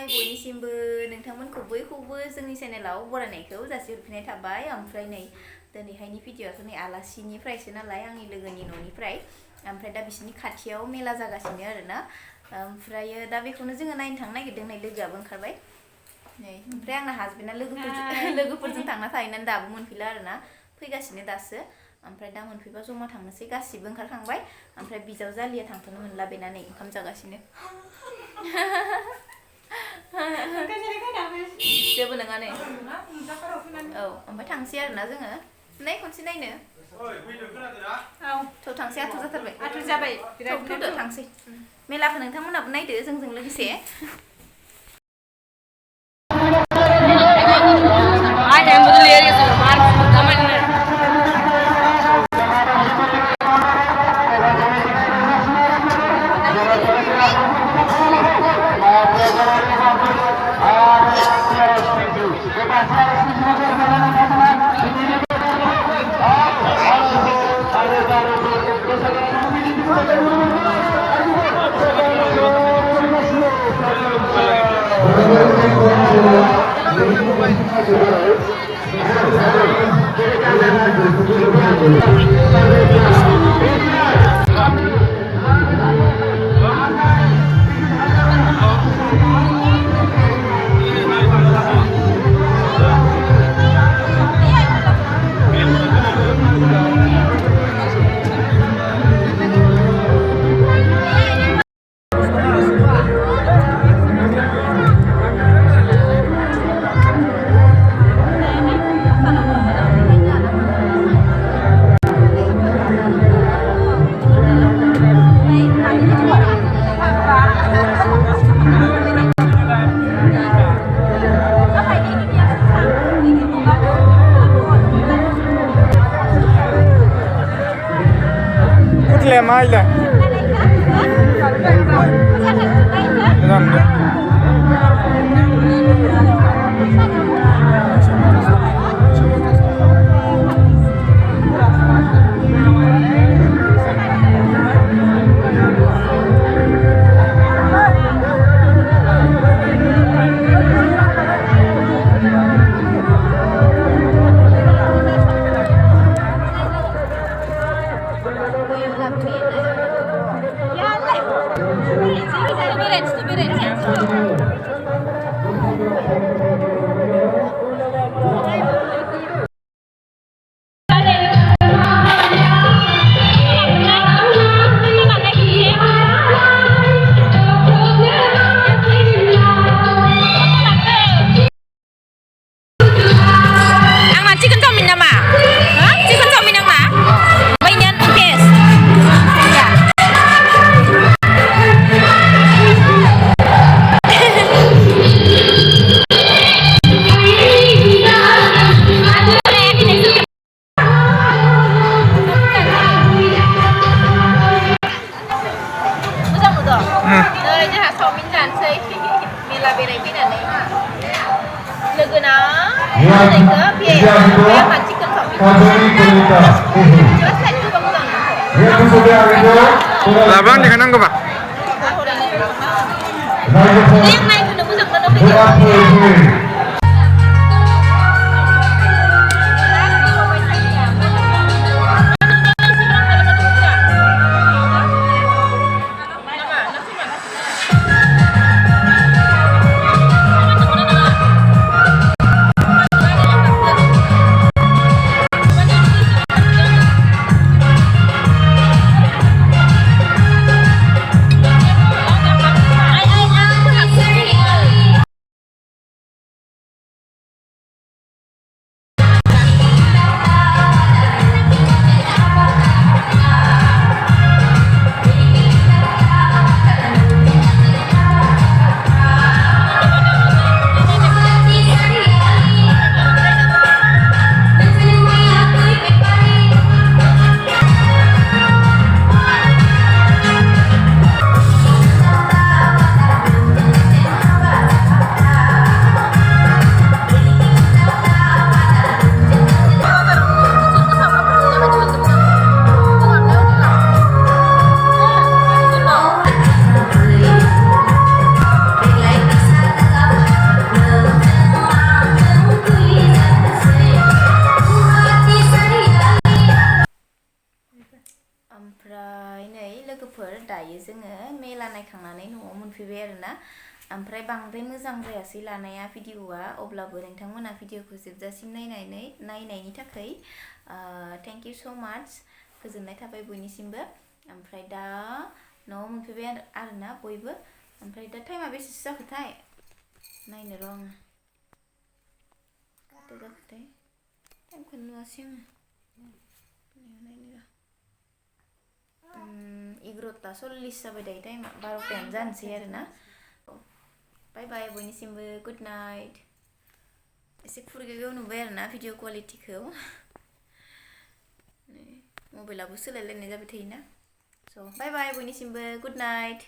बयनिसिमबो नोंथांमोनखौ बयखौबो जोंनि चेनेलाव बरायनायखौ जासिहरफिननाय थाबाय। ओमफ्राय नै दिनैहायनि भिडिअ'आथ' नै आलासिनिफ्रायसो नालाय आंनि लोगोनि न'निफ्राय ओमफ्राय दा बिसोरनि खाथियाव मेला जागासिनो आरोना ओमफ्राय दा बेखौनो जोङो नायनो थांनो नागिरदों। नै लोगोआबो ओंखारबाय नै ओमफ्राय आंना हासबेन्डआ लोगोफोरजों थांना थाहैनानै दाबो मोनफैला आरोना फैगासिनो दासो ओमफ्राय दा मोनफैबा जमा थांनोसै गासिबो ओंखारखांबाय ओमफ्राय बिजावजालिया थांथ'नो मोनला बेना नै ओंखाम जागासिनो जेबो नङा नै औ ओमफ्राय थांसै आरोना जोङो नै खनसे नायनो थ' थांसै आथुर जाथारबाय आथुर जाबाय थौदो थांसै मेलाखौ नोंथांमोनाबो नायदो जोंजों लोगोसे Maila. Labang di kanan ke Pak? लानानै न'आव मोनफैबाय आरोना ओमफ्राय बांद्राय मोजां जायासै लानाया भिडिअआ अब्लाबो नोंथांमोना भिडिअखौ जोबजासिम नायनायनि थाखाय थेंक इउ स' माच गोजोननाय थाबाय बयनिसिमबो ओमफ्राय दा न'आव मोनफैबाय आरोना बयबो ओमफ्राय दा टाइमा बेसेसो जाखोथाय नायनो र' आङो कयता जाखोथाय टाइमखौनो नुवासै आङो 11:40 जाबाय दायो टाइमा 12टायानो जानोसै आरोना बाय बाय बयनिसिमबो गुड नाइट एसे फुरगेव नुबाय आरोना भिडिअ क्वालिटिखौ मबाइलाबो सोलायलायनाय जाबाय थायोना स' बाय बाय बयनिसिमबो गुड नाइट